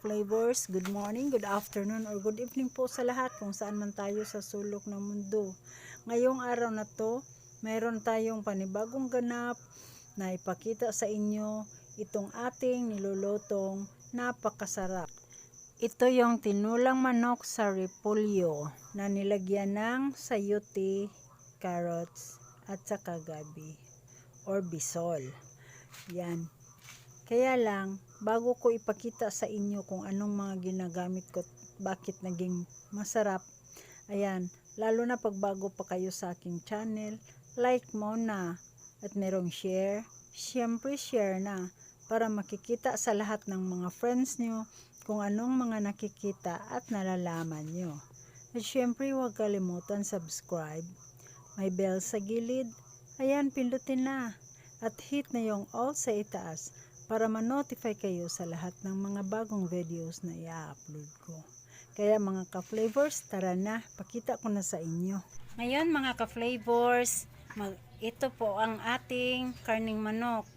ka-flavors, good morning, good afternoon, or good evening po sa lahat kung saan man tayo sa sulok ng mundo. Ngayong araw na to, mayroon tayong panibagong ganap na ipakita sa inyo itong ating nilulutong napakasarap. Ito yung tinulang manok sa repolyo na nilagyan ng sayote, carrots, at saka gabi or bisol. Yan. Kaya lang, bago ko ipakita sa inyo kung anong mga ginagamit ko, bakit naging masarap, ayan, lalo na pag bago pa kayo sa aking channel, like mo na at merong share, syempre share na para makikita sa lahat ng mga friends nyo kung anong mga nakikita at nalalaman nyo. At syempre huwag kalimutan subscribe, may bell sa gilid, ayan, pindutin na at hit na yung all sa itaas para ma-notify kayo sa lahat ng mga bagong videos na i-upload ko. Kaya mga ka-flavors, tara na, pakita ko na sa inyo. Ngayon mga ka-flavors, ito po ang ating karning manok.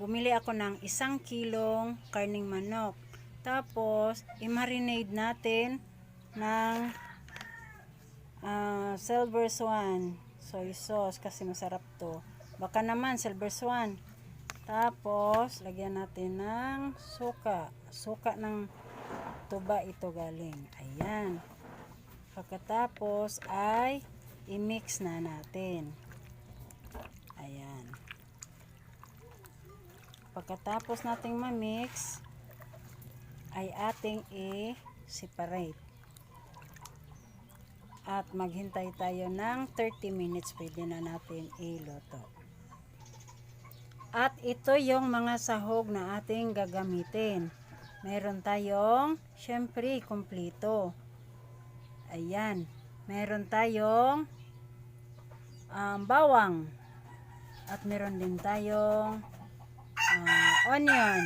Bumili ako ng 1 kilong karning manok. Tapos, i-marinate natin ng silver swan soy sauce kasi masarap to. Baka naman silver swan. Tapos, lagyan natin ng suka. Suka ng tuba ito galing. Ayan. Pagkatapos ay i-mix na natin. Ayan. Pagkatapos nating ma-mix, ay ating i-separate. At maghintay tayo ng 30 minutes. Pwede na natin iluto. At ito yung mga sahog na ating gagamitin. Meron tayong, syempre, kumpleto. Ayan. Meron tayong bawang. At meron din tayong onion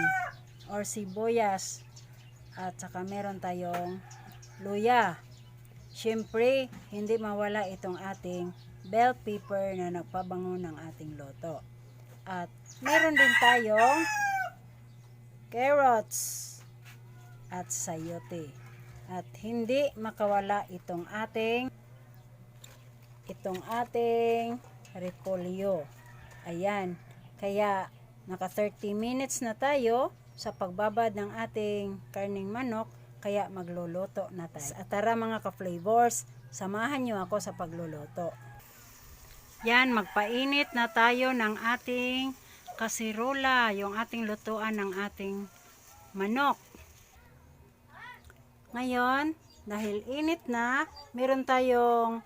or sibuyas. At saka meron tayong luya. Syempre, hindi mawala itong ating bell pepper na nagpabango ng ating luto. At meron din tayong carrots at sayote. At hindi makawala itong ating repolyo. Ayan. Kaya naka 30 minutes na tayo sa pagbabad ng ating karning manok. Kaya magluluto na tayo. At tara mga ka-flavors, samahan nyo ako sa pagluluto. Yan, magpainit na tayo ng ating kasirola, yung ating lutuan ng ating manok. Ngayon, dahil init na, meron tayong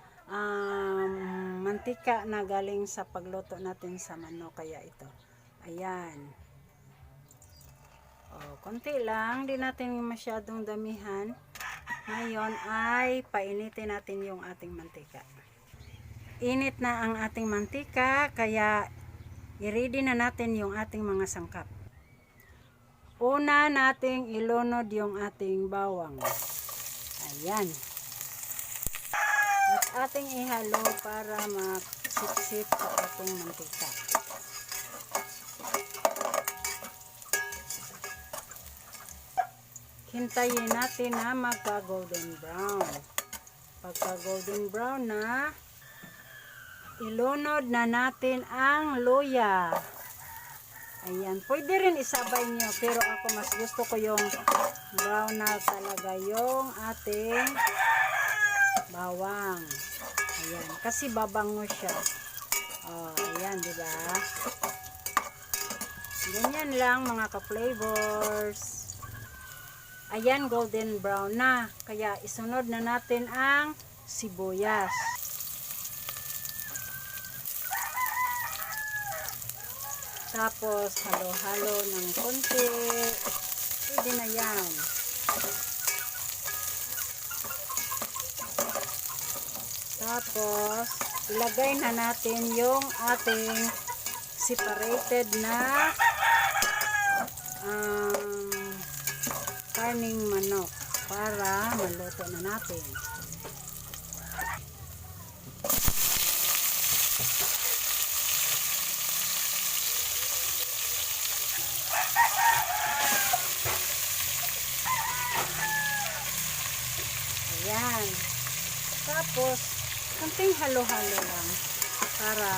mantika na galing sa pagluto natin sa manok. Kaya ito, ayan. Konti lang, di natin masyadong damihan. Ngayon ay painitin natin yung ating mantika. Init na ang ating mantika, kaya i-ready na natin yung ating mga sangkap. Una nating ilunod yung ating bawang. Ayan. At ating ihalo para maksip-sip sa ating mantika. Hintayin natin na magka-golden brown. Pagka golden brown na, ilunod na natin ang luya. Ayan. Pwede rin isabay nyo. Pero ako mas gusto ko yung brown na talaga yung ating bawang. Ayan. Kasi babango siya. Ayan. Diba? Ganyan lang mga ka-flavors. Ayan. Golden brown na. Kaya isunod na natin ang sibuyas. Tapos, halo-halo ng konti. Pwede na yan. Tapos, ilagay na natin yung ating separated na karning manok para maluto na natin. Tapos, konting halo-halo lang para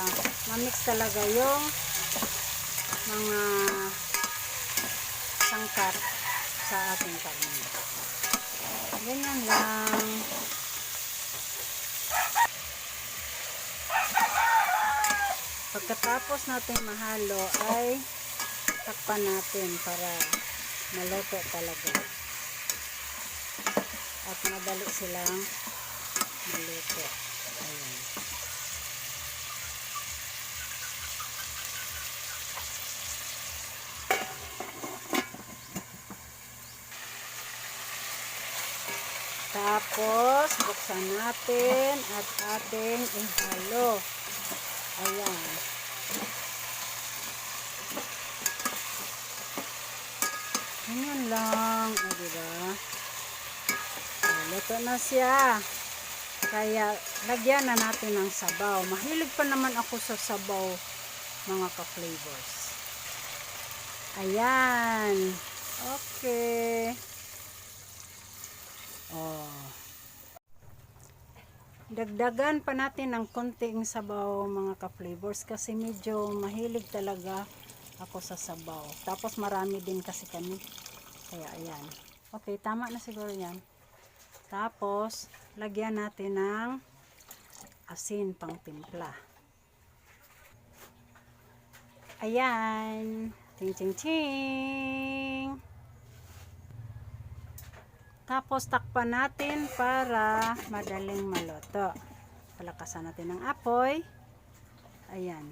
ma-mix talaga yung mga sangkap sa ating karne. Ganyan lang. Pagkatapos natin mahalo ay takpan natin para maluto talaga. At madali silang maluto. Ayan. Tapos, buksan natin at ating ihalo. Ayan. Ganyan lang. O, diba? Luto na siya. Kaya, lagyan na natin ng sabaw. Mahilig pa naman ako sa sabaw, mga ka-flavors. Ayan. Okay. Oh. Dagdagan pa natin ng konting sabaw, mga ka-flavors, kasi medyo mahilig talaga ako sa sabaw. Tapos marami din kasi kami. Kaya ayan. Okay, tama na siguro yan. Tapos, lagyan natin ng asin pang timpla. Ayan. Ting ting ting. Tapos takpan natin para madaling maluto. Palakasan natin ng apoy. Ayan.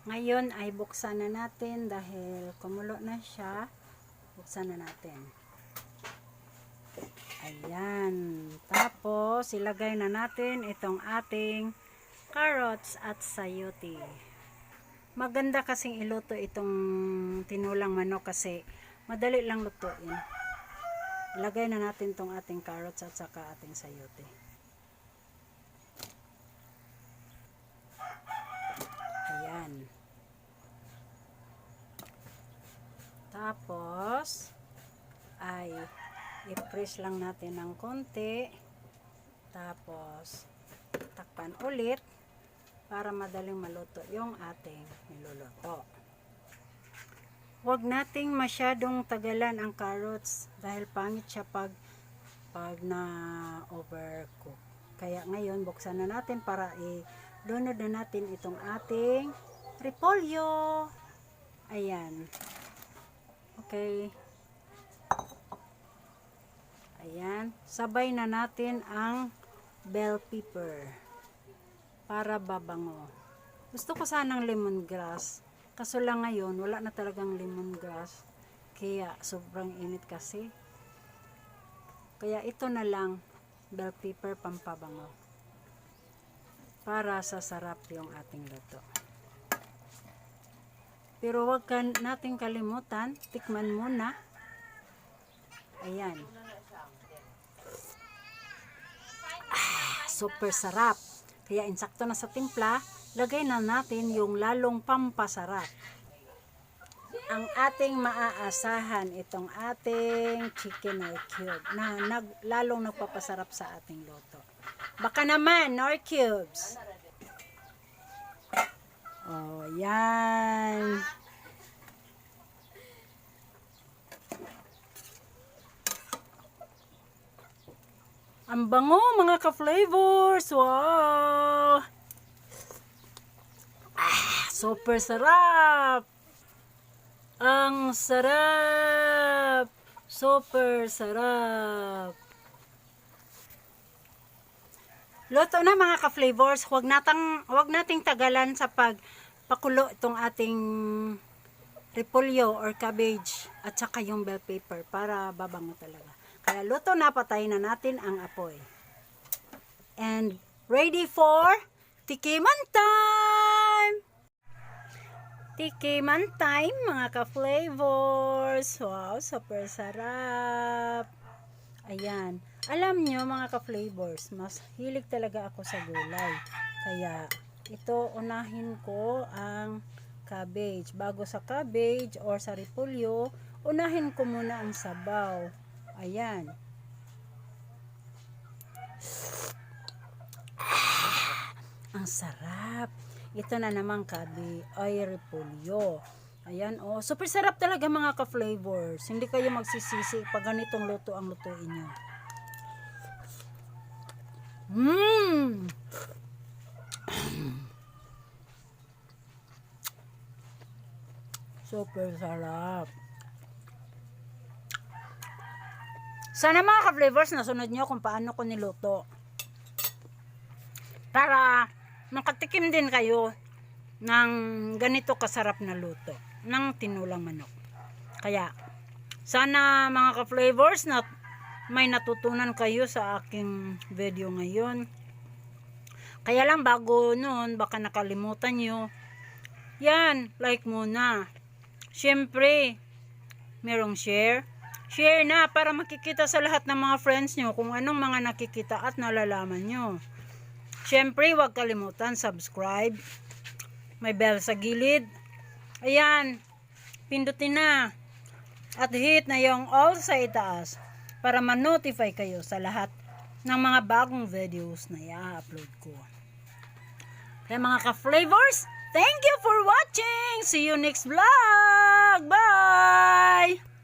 Ngayon ay buksan na natin dahil kumulo na siya. Buksan na natin. Ayan. Tapos ilagay na natin itong ating carrots at sayote. Maganda kasing iluto itong tinulang manok kasi madali lang lutuin. Ilagay na natin itong ating carrots at saka ating sayote. Ayan. Tapos ay i-press lang natin ng konti. Tapos takpan ulit para madaling maluto yung ating niluluto. Huwag nating masyadong tagalan ang carrots dahil pangit siya pag na overcook. Kaya ngayon buksan na natin para i-lunod na natin itong ating repolyo. Ayan. Okay. Ayan. Sabay na natin ang bell pepper para babango. Gusto ko sanang lemongrass. Kaso lang ngayon, wala na talagang lemongrass. Kaya sobrang init kasi. Kaya ito na lang, bell pepper pampabango. Para sa sarap yung ating luto. Pero wag nating kalimutan, tikman muna. Ayan. Super sarap. Kaya insakto na sa timpla, lagay na natin yung lalong pampasarap. Ang ating maaasahan, itong ating chicken Knorr cube na lalong nagpapasarap sa ating luto. Baka naman, Knorr cubes. Oh, yan. Ang bango, mga ka-flavors. Wow! Super sarap! Ang sarap! Super sarap! Luto na, mga ka-flavors. Huwag nating tagalan sa pagpakulo itong ating repolyo or cabbage at saka yung bell pepper para babango talaga. Kaya luto na, patayin na natin ang apoy. And ready for tikiman time! Tikiman time, mga ka-flavors. Wow, super sarap. Ayan. Alam nyo, mga ka-flavors, mas hilig talaga ako sa gulay. Kaya ito, unahin ko ang cabbage. Bago sa cabbage or sa repolyo, Unahin ko muna ang sabaw. Ayan. Ang sarap. Ito na naman kabi ay repolyo. Ayan, oh. Super sarap talaga mga ka-flavors. Hindi kayo magsisisi pag ganitong luto ang lutuin nyo. Super sarap. Sana mga ka-flavors nasunod nyo kung paano ko niluto. Para makatikim din kayo ng ganito kasarap na luto ng tinulang manok. Kaya sana mga ka-flavors na may natutunan kayo sa aking video ngayon. Kaya lang bago noon baka nakalimutan nyo. Yan, like muna. Siyempre, merong share. Share na para makikita sa lahat ng mga friends nyo kung anong mga nakikita at nalalaman nyo. Siyempre, huwag kalimutan subscribe. May bell sa gilid. Ayan, pindutin na. At hit na yung all sa itaas para ma-notify kayo sa lahat ng mga bagong videos na i-upload ko. Kaya mga ka-flavors, thank you for watching. See you next vlog. Bye!